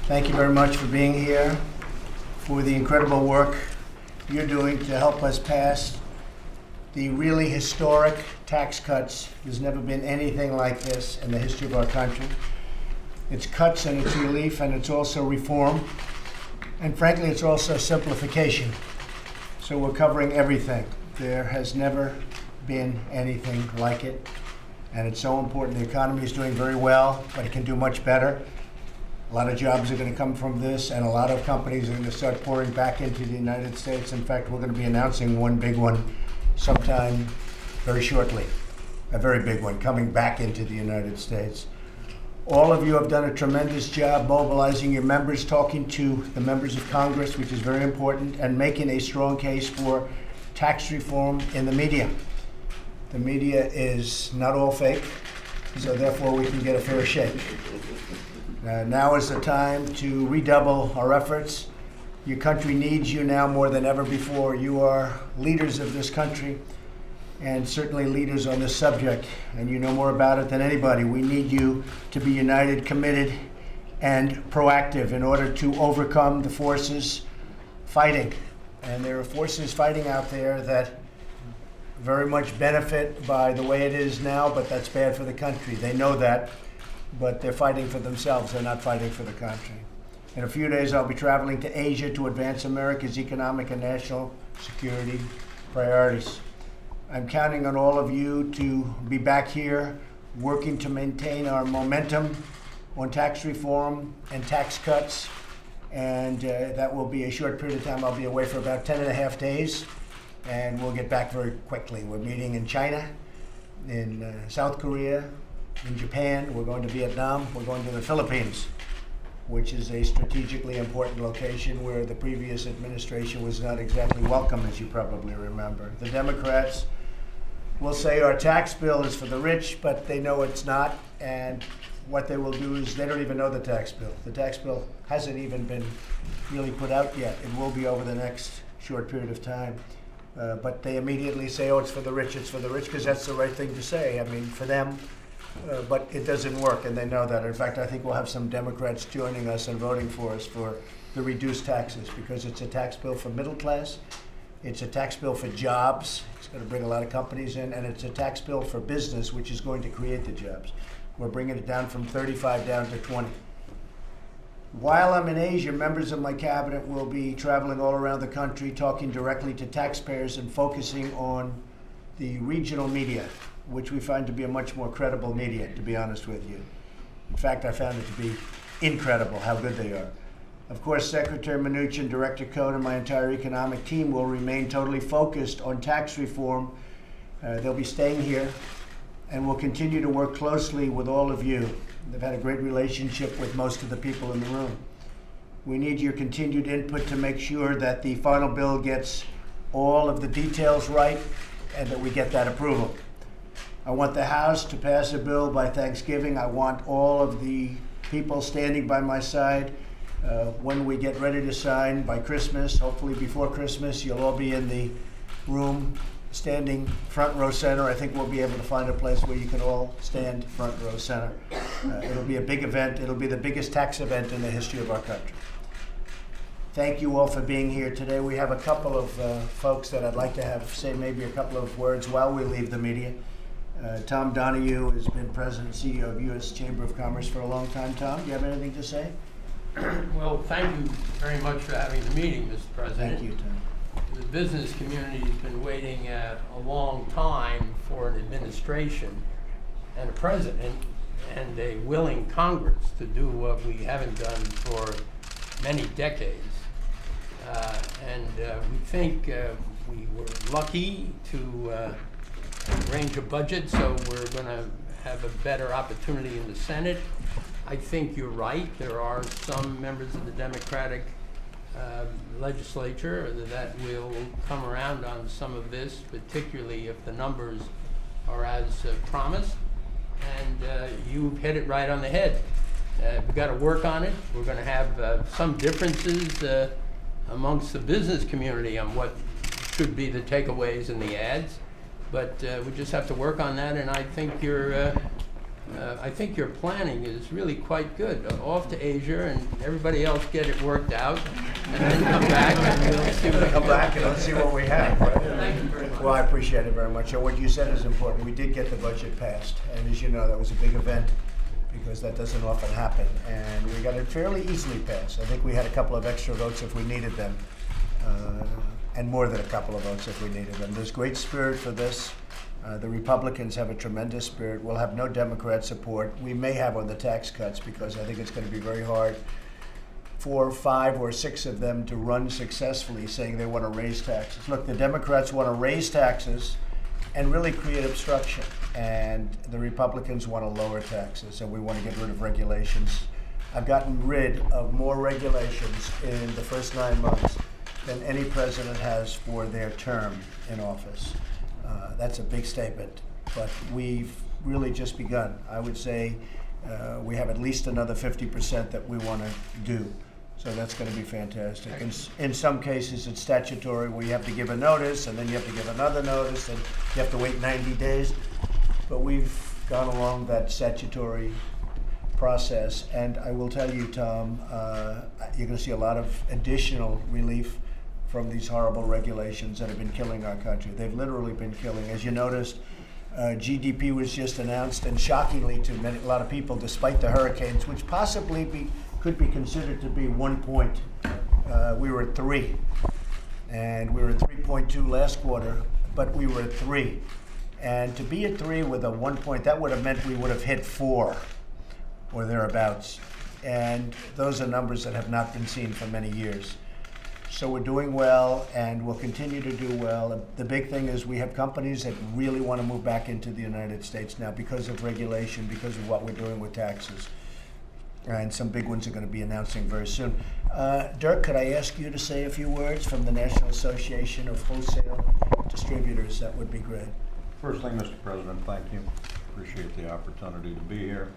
Thank you very much for being here, for the incredible work you're doing to help us pass the really historic tax cuts. There's never been anything like this in the history of our country. It's cuts and it's relief and it's also reform. And frankly, it's also simplification. So we're covering everything. There has never been anything like it. And it's so important. The economy is doing very well, but it can do much better. A lot of jobs are going to come from this, and a lot of companies are going to start pouring back into the United States. In fact, we're going to be announcing one big one sometime very shortly, a very big one coming back into the United States. All of you have done a tremendous job mobilizing your members, talking to the members of Congress, which is very important, and making a strong case for tax reform in the media. The media is not all fake, so therefore we can get a fair shake. Now is the time to redouble our efforts. Your country needs you now more than ever before. You are leaders of this country and certainly leaders on this subject, and you know more about it than anybody. We need you to be united, committed, and proactive in order to overcome the forces fighting. And there are forces fighting out there that very much benefit by the way it is now, but that's bad for the country. They know that. But they're fighting for themselves. They're not fighting for the country. In a few days, I'll be traveling to Asia to advance America's economic and national security priorities. I'm counting on all of you to be back here working to maintain our momentum on tax reform and tax cuts. And that will be a short period of time. I'll be away for about 10 and a half days, and we'll get back very quickly. We're meeting in China, in South Korea, in Japan, we're going to Vietnam, we're going to the Philippines, which is a strategically important location where the previous administration was not exactly welcome, as you probably remember. The Democrats will say our tax bill is for the rich, but they know it's not, and what they will do is they don't even know the tax bill. The tax bill hasn't even been really put out yet. It will be over the next short period of time. But they immediately say, oh, it's for the rich, because that's the right thing to say. I mean, for them, but it doesn't work, and they know that. In fact, I think we'll have some Democrats joining us and voting for us for the reduced taxes, because it's a tax bill for middle class, it's a tax bill for jobs, it's going to bring a lot of companies in, and it's a tax bill for business, which is going to create the jobs. We're bringing it down from 35 down to 20. While I'm in Asia, members of my cabinet will be traveling all around the country, talking directly to taxpayers and focusing on the regional media, which we find to be a much more credible media, to be honest with you. In fact, I found it to be incredible how good they are. Of course, Secretary Mnuchin, Director Cohn, and my entire economic team will remain totally focused on tax reform. They'll be staying here, and we'll continue to work closely with all of you. They've had a great relationship with most of the people in the room. We need your continued input to make sure that the final bill gets all of the details right and that we get that approval. I want the House to pass a bill by Thanksgiving. I want all of the people standing by my side when we get ready to sign by Christmas. Hopefully before Christmas, you'll all be in the room standing front row center. I think we'll be able to find a place where you can all stand front row center. It'll be a big event. It'll be the biggest tax event in the history of our country. Thank you all for being here today. We have a couple of folks that I'd like to have say maybe a couple of words while we leave the media. Tom Donahue has been president and CEO of U.S. Chamber of Commerce for a long time. Tom, do you have anything to say? Well, thank you very much for having the meeting, Mr. President. Thank you, Tom. The business community has been waiting a long time for an administration and a president and a willing Congress to do what we haven't done for many decades. We think we were lucky to arrange a budget, so we're going to have a better opportunity in the Senate. I think you're right. There are some members of the Democratic legislature that will come around on some of this, particularly if the numbers are as promised. And you hit it right on the head. We've got to work on it. We're going to have some differences amongst the business community on what should be the takeaways in the ads. But we just have to work on that, and I think you're I think your planning is really quite good. Off to Asia and everybody else get it worked out, and then come back and we'll see what Come back and let's see what we have. Thank you very much. Well, I appreciate it very much. And what you said is important. We did get the budget passed, and as you know, that was a big event because that doesn't often happen. And we got it fairly easily passed. I think we had a couple of extra votes if we needed them, and more than a couple of votes if we needed them. There's great spirit for this. The Republicans have a tremendous spirit. We'll have no Democrat support. We may have on the tax cuts because I think it's going to be very hard for 5 or 6 of them to run successfully saying they want to raise taxes. Look, the Democrats want to raise taxes and really create obstruction, and the Republicans want to lower taxes, and we want to get rid of regulations. I've gotten rid of more regulations in the first 9 months than any president has for their term in office. That's a big statement, but we've really just begun. I would say we have at least another 50% that we want to do. So that's going to be fantastic. In some cases, it's statutory where you have to give a notice, and then you have to give another notice, and you have to wait 90 days. But we've gone along that statutory process, and I will tell you, Tom, you're going to see a lot of additional relief from these horrible regulations that have been killing our country. They've literally been killing. As you noticed, GDP was just announced, and shockingly to a lot of people, despite the hurricanes, which possibly could be considered to be 1 point, we were at 3. And we were at 3.2 last quarter, but we were at 3. And to be at 3 with a 1 point, that would have meant we would have hit 4 or thereabouts. And those are numbers that have not been seen for many years. So we're doing well, and we'll continue to do well. The big thing is we have companies that really want to move back into the United States now because of regulation, because of what we're doing with taxes. And some big ones are going to be announcing very soon. Dirk, could I ask you to say a few words from the National Association of Wholesale Distributors? That would be great. First thing, Mr. President, thank you. Appreciate the opportunity to be here.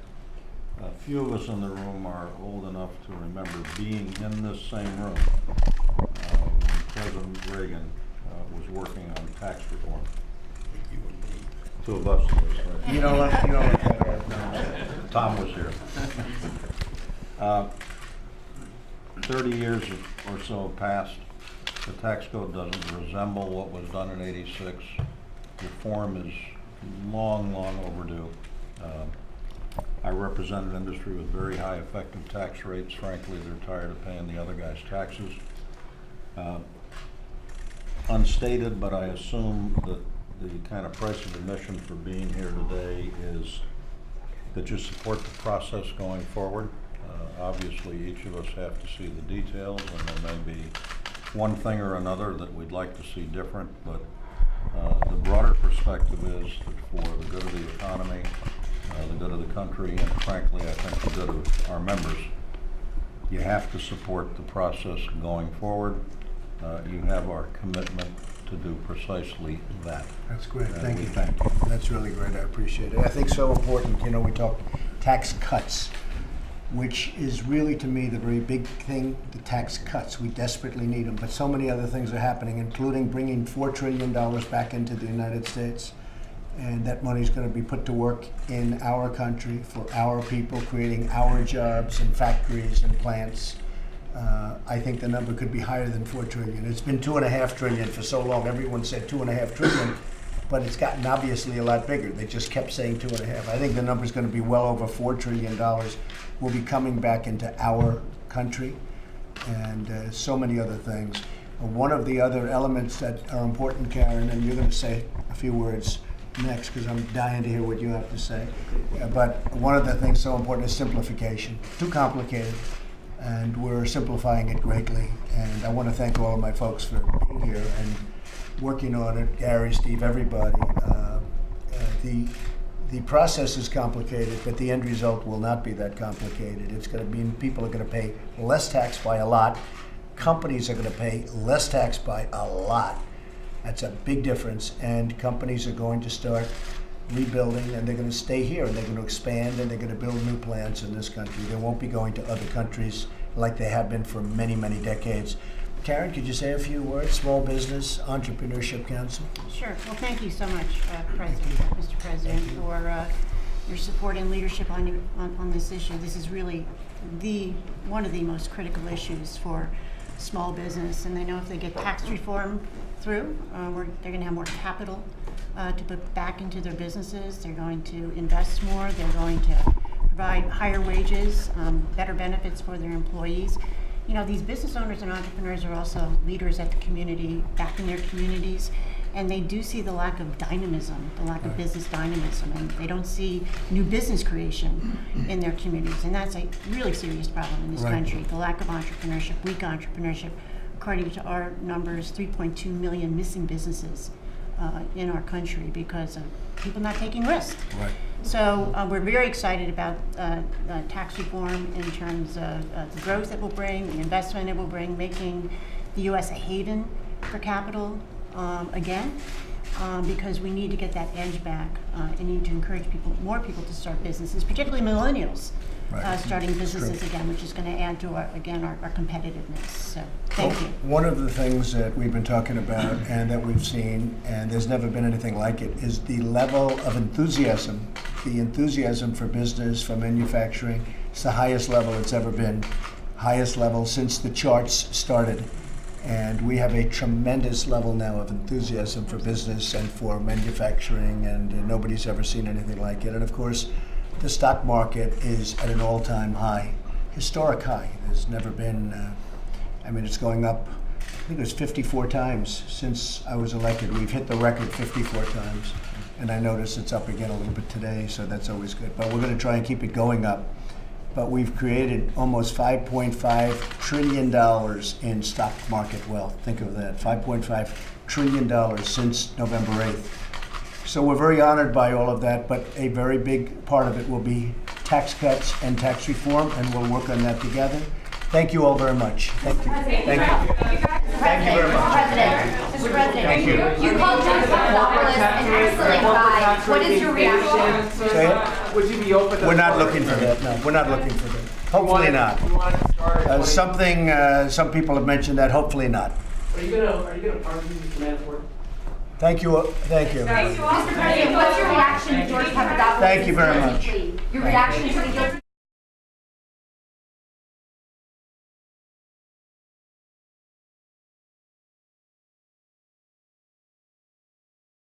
A few of us in the room are old enough to remember being in this same room when President Reagan was working on tax reform. You and me. 2 of us. Right? You don't let that Tom was here. 30 years or so passed. The tax code doesn't resemble what was done in '86. Reform is long, long overdue. I represent an industry with very high effective tax rates. Frankly, they're tired of paying the other guy's taxes. Unstated, but I assume that the kind of price of admission for being here today is that you support the process going forward. Obviously, each of us have to see the details, and there may be one thing or another that we'd like to see different, but the broader perspective is that for the good of the economy, the good of the country, and frankly, I think the good of our members, you have to support the process going forward. You have our commitment to do precisely that. That's great. Thank you. Thank you. That's really great. I appreciate it. I think so important. You know, we talk tax cuts, which is really, to me, the very big thing, the tax cuts. We desperately need them, but so many other things are happening, including bringing $4 trillion back into the United States. And that money is going to be put to work in our country for our people, creating our jobs in factories and plants. I think the number could be higher than $4 trillion. It's been $2.5 trillion for so long. Everyone said $2.5 trillion, but it's gotten obviously a lot bigger. They just kept saying 2.5. I think the number is going to be well over $4 trillion. Will be coming back into our country, and so many other things. One of the other elements that are important, Karen, and you're going to say a few words next because I'm dying to hear what you have to say. But one of the things so important is simplification. Too complicated, and we're simplifying it greatly. And I want to thank all of my folks for being here and working on it. Gary, Steve, everybody. The process is complicated, but the end result will not be that complicated. It's going to be people are going to pay less tax by a lot. Companies are going to pay less tax by a lot. That's a big difference, and companies are going to start rebuilding, and they're going to stay here, and they're going to expand, and they're going to build new plants in this country. They won't be going to other countries like they have been for many, many decades. Karen, could you say a few words? Small Business Entrepreneurship Council. Sure. Well, thank you so much, Mr. President, for your support and leadership on this issue. This is really one of the most critical issues for small business, and they know if they get tax reform through, they're going to have more capital to put back into their businesses. They're going to invest more. They're going to provide higher wages, better benefits for their employees. You know, these business owners and entrepreneurs are also leaders at the community, back in their communities, and they do see the lack of dynamism, the lack of business dynamism, and they don't see new business creation in their communities, and that's a really serious problem in this country, the lack of entrepreneurship, weak entrepreneurship. According to our numbers, 3.2 million missing businesses in our country because of people not taking risks. Right. So we're very excited about tax reform in terms of the growth it will bring, the investment it will bring, making the U.S. a haven for capital again, because we need to get that edge back and need to encourage more people to start businesses, particularly millennials. Starting businesses again, which is going to add to our competitiveness. So, thank you. One of the things that we've been talking about and that we've seen, and there's never been anything like it, is the level of enthusiasm. The enthusiasm for business, for manufacturing. It's the highest level it's ever been, highest level since the charts started. And we have a tremendous level now of enthusiasm for business and for manufacturing, and nobody's ever seen anything like it. And of course, the stock market is at an all-time high, historic high. There's never been, it's going up, I think it was 54 times since I was elected. We've hit the record 54 times. And I notice it's up again a little bit today, so that's always good. But we're going to try and keep it going up. But we've created almost $5.5 trillion in stock market wealth. Think of that, $5.5 trillion since November 8th. So we're very honored by all of that, but a very big part of it will be tax cuts and tax reform, and we'll work on that together. Thank you all very much. Thank you. Thank you. Thank you very much. Mr. President, Thank you. you called George Papadopoulos an excellent guy. What is your reaction? Say it? Would you be open to? We're not looking for that, no. We're not looking for that. Hopefully not. You want to start? Some people have mentioned that, hopefully not. Are you gonna pardon Mr. Manafort? Thank you. Thank you. Mr. President, what's your reaction to George Papadopoulos' Thank you very guilty much. plea? Your reaction to the guilty